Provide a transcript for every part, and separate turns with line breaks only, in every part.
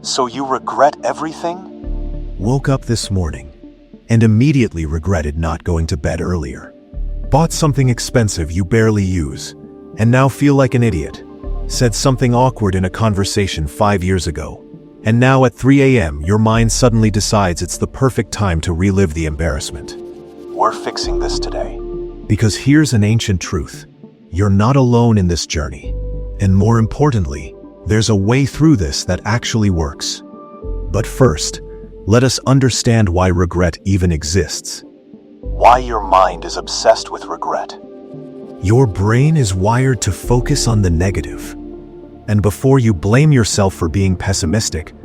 So you regret everything?
Woke up this morning and immediately regretted not going to bed earlier. Bought something expensive you barely use and now feel like an idiot. Said something awkward in a conversation 5 years ago, and now at 3 a.m. your mind suddenly decides it's the perfect time to relive the embarrassment.
We're fixing this today.
Because here's an ancient truth. You're not alone in this journey. And more importantly, there's a way through this that actually works. But first, let us understand why regret even exists.
Why your mind is obsessed with regret.
Your brain is wired to focus on the negative. And before you blame yourself for being pessimistic,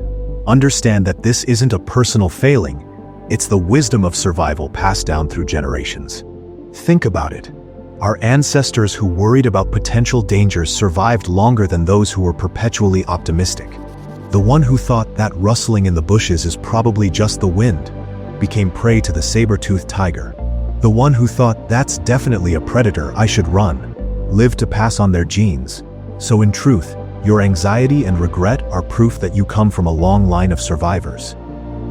understand that this isn't a personal failing. It's the wisdom of survival passed down through generations. Think about it. Our ancestors who worried about potential dangers survived longer than those who were perpetually optimistic. The one who thought that rustling in the bushes is probably just the wind became prey to the saber-toothed tiger. The one who thought that's definitely a predator, I should run, lived to pass on their genes. So in truth, your anxiety and regret are proof that you come from a long line of survivors.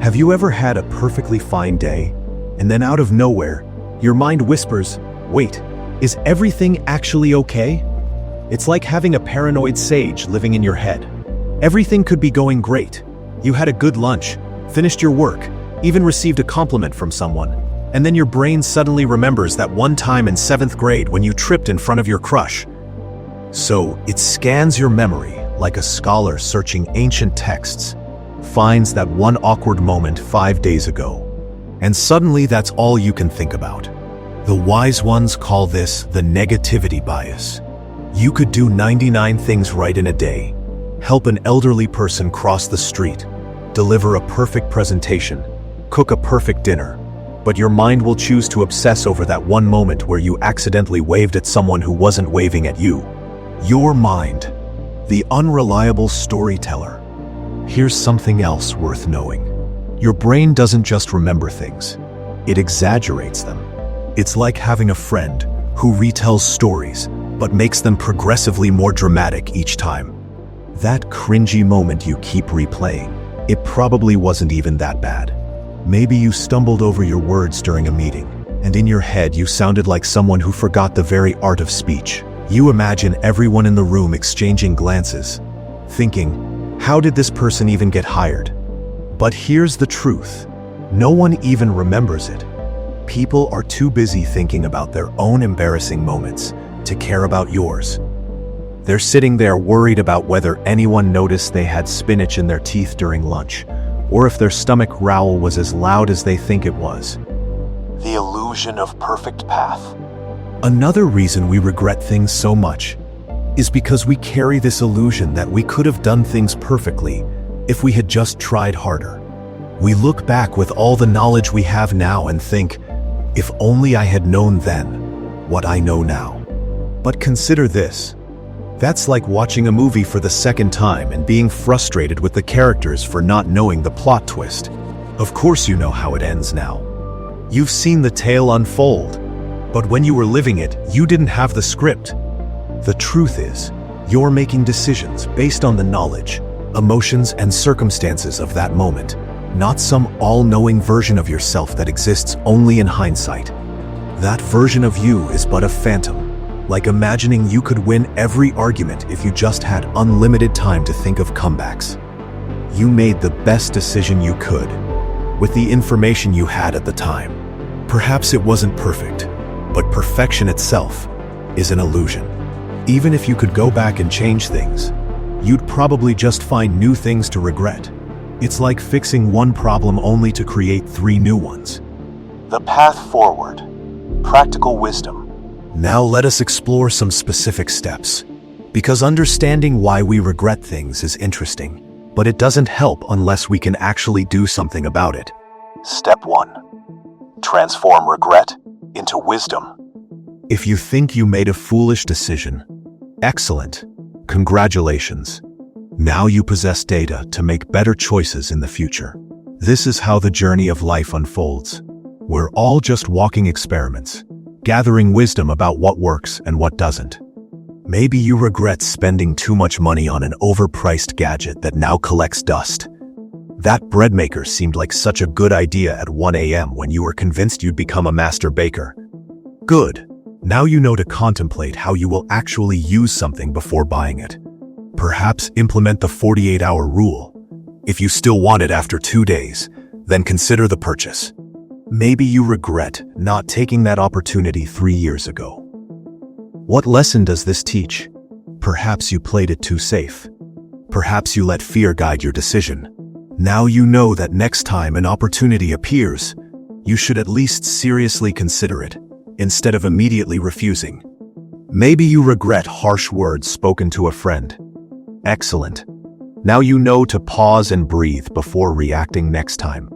Have you ever had a perfectly fine day, and then out of nowhere, your mind whispers, "Wait, is everything actually okay?" It's like having a paranoid sage living in your head. Everything could be going great. You had a good lunch, finished your work, even received a compliment from someone, and then your brain suddenly remembers that one time in 7th grade when you tripped in front of your crush. So it scans your memory like a scholar searching ancient texts, finds that one awkward moment 5 days ago, and suddenly that's all you can think about. The wise ones call this the negativity bias. You could do 99 things right in a day, help an elderly person cross the street, deliver a perfect presentation, cook a perfect dinner, but your mind will choose to obsess over that one moment where you accidentally waved at someone who wasn't waving at you. Your mind, the unreliable storyteller. Here's something else worth knowing. Your brain doesn't just remember things, it exaggerates them. It's like having a friend who retells stories, but makes them progressively more dramatic each time. That cringy moment you keep replaying, it probably wasn't even that bad. Maybe you stumbled over your words during a meeting, and in your head you sounded like someone who forgot the very art of speech. You imagine everyone in the room exchanging glances, thinking, how did this person even get hired? But here's the truth. No one even remembers it. People are too busy thinking about their own embarrassing moments to care about yours. They're sitting there worried about whether anyone noticed they had spinach in their teeth during lunch, or if their stomach growl was as loud as they think it was.
The illusion of perfect path.
Another reason we regret things so much is because we carry this illusion that we could have done things perfectly if we had just tried harder. We look back with all the knowledge we have now and think, if only I had known then what I know now. But consider this. That's like watching a movie for the second time and being frustrated with the characters for not knowing the plot twist. Of course you know how it ends now. You've seen the tale unfold, but when you were living it, you didn't have the script. The truth is, you're making decisions based on the knowledge, emotions, and circumstances of that moment, not some all-knowing version of yourself that exists only in hindsight. That version of you is but a phantom. Like imagining you could win every argument if you just had unlimited time to think of comebacks. You made the best decision you could, with the information you had at the time. Perhaps it wasn't perfect, but perfection itself is an illusion. Even if you could go back and change things, you'd probably just find new things to regret. It's like fixing one problem only to create 3 new ones.
The path forward. Practical wisdom.
Now let us explore some specific steps, because understanding why we regret things is interesting, but it doesn't help unless we can actually do something about it.
Step 1. Transform regret into wisdom.
If you think you made a foolish decision, excellent. Congratulations. Now you possess data to make better choices in the future. This is how the journey of life unfolds. We're all just walking experiments, gathering wisdom about what works and what doesn't. Maybe you regret spending too much money on an overpriced gadget that now collects dust, That bread maker seemed like such a good idea at 1 a.m. when you were convinced you'd become a master baker. Good. Now you know to contemplate how you will actually use something before buying it. Perhaps implement the 48-hour rule. If you still want it after 2 days, then consider the purchase. Maybe you regret not taking that opportunity 3 years ago. What lesson does this teach? Perhaps you played it too safe. Perhaps you let fear guide your decision. Now you know that next time an opportunity appears, you should at least seriously consider it, instead of immediately refusing. Maybe you regret harsh words spoken to a friend. Excellent. Now you know to pause and breathe before reacting next time.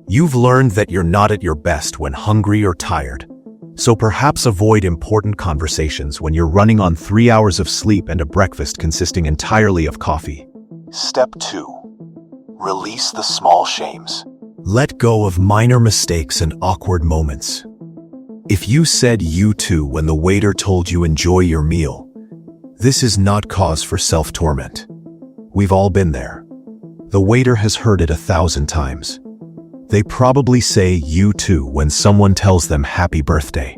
You've learned that you're not at your best when hungry or tired, so perhaps avoid important conversations when you're running on 3 hours of sleep and a breakfast consisting entirely of coffee.
Step 2. Release the small shames.
Let go of minor mistakes and awkward moments. If you said you too when the waiter told you enjoy your meal, this is not cause for self-torment. We've all been there. The waiter has heard it 1,000 times. They probably say you too when someone tells them happy birthday.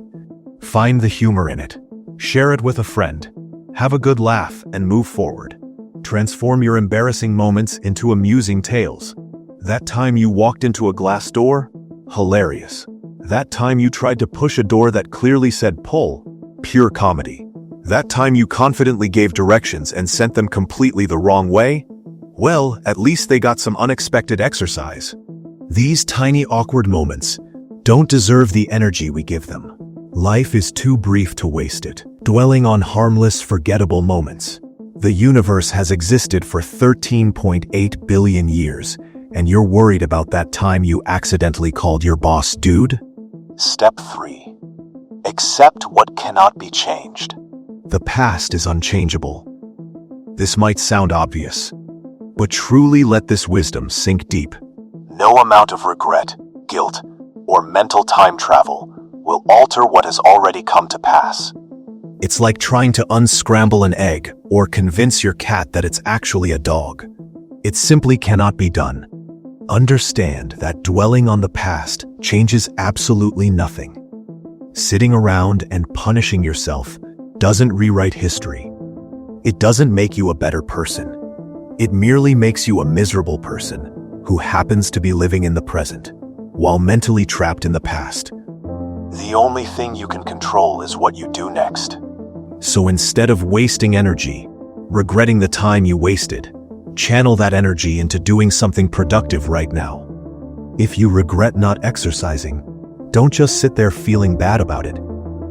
Find the humor in it. Share it with a friend. Have a good laugh and move forward. Transform your embarrassing moments into amusing tales. That time you walked into a glass door? Hilarious. That time you tried to push a door that clearly said pull? Pure comedy. That time you confidently gave directions and sent them completely the wrong way? Well, at least they got some unexpected exercise. These tiny awkward moments don't deserve the energy we give them. Life is too brief to waste it, dwelling on harmless, forgettable moments. The universe has existed for 13.8 billion years, and you're worried about that time you accidentally called your boss dude?
Step 3. Accept what cannot be changed.
The past is unchangeable. This might sound obvious, but truly let this wisdom sink deep.
No amount of regret, guilt, or mental time travel will alter what has already come to pass.
It's like trying to unscramble an egg or convince your cat that it's actually a dog. It simply cannot be done. Understand that dwelling on the past changes absolutely nothing. Sitting around and punishing yourself doesn't rewrite history. It doesn't make you a better person. It merely makes you a miserable person who happens to be living in the present, while mentally trapped in the past.
The only thing you can control is what you do next.
So instead of wasting energy, regretting the time you wasted, channel that energy into doing something productive right now. If you regret not exercising, don't just sit there feeling bad about it.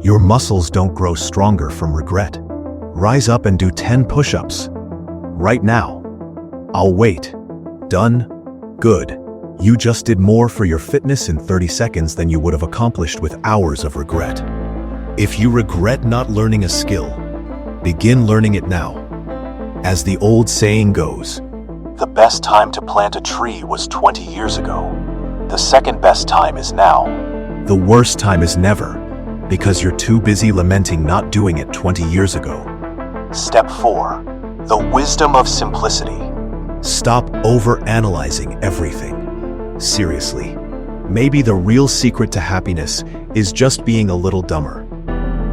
Your muscles don't grow stronger from regret. Rise up and do 10 push-ups. Right now. I'll wait. Done? Good. You just did more for your fitness in 30 seconds than you would have accomplished with hours of regret. If you regret not learning a skill, begin learning it now. As the old saying goes,
the best time to plant a tree was 20 years ago. The second best time is now.
The worst time is never, because you're too busy lamenting not doing it 20 years ago.
Step 4. The wisdom of simplicity.
Stop overanalyzing everything. Seriously, maybe the real secret to happiness is just being a little dumber.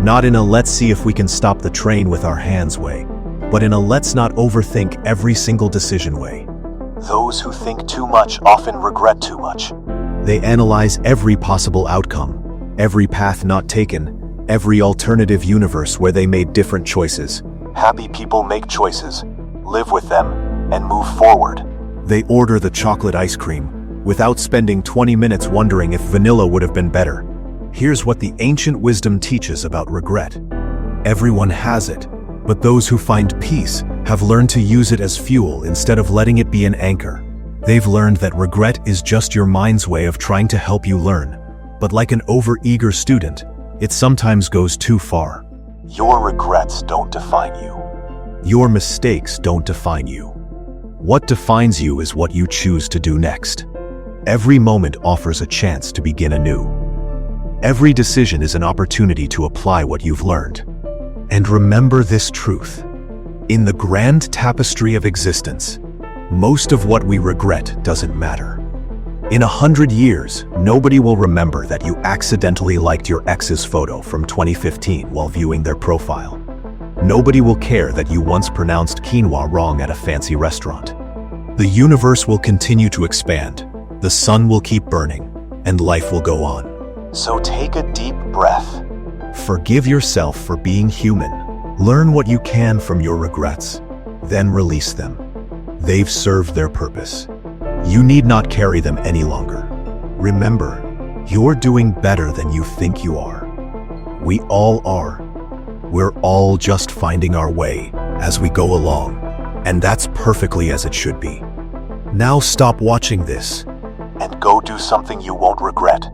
Not in a let's see if we can stop the train with our hands way, but in a let's not overthink every single decision way.
Those who think too much often regret too much.
They analyze every possible outcome, every path not taken, every alternative universe where they made different choices.
Happy people make choices, live with them, and move forward.
They order the chocolate ice cream without spending 20 minutes wondering if vanilla would have been better. Here's what the ancient wisdom teaches about regret. Everyone has it, but those who find peace have learned to use it as fuel instead of letting it be an anchor. They've learned that regret is just your mind's way of trying to help you learn, but like an overeager student, it sometimes goes too far.
Your regrets don't define you.
Your mistakes don't define you. What defines you is what you choose to do next. Every moment offers a chance to begin anew. Every decision is an opportunity to apply what you've learned. And remember this truth. In the grand tapestry of existence, most of what we regret doesn't matter. In 100 years, nobody will remember that you accidentally liked your ex's photo from 2015 while viewing their profile. Nobody will care that you once pronounced quinoa wrong at a fancy restaurant. The universe will continue to expand, the sun will keep burning, and life will go on.
So take a deep breath.
Forgive yourself for being human. Learn what you can from your regrets, then release them. They've served their purpose. You need not carry them any longer. Remember, you're doing better than you think you are. We all are. We're all just finding our way as we go along, and that's perfectly as it should be. Now stop watching this.
And go do something you won't regret.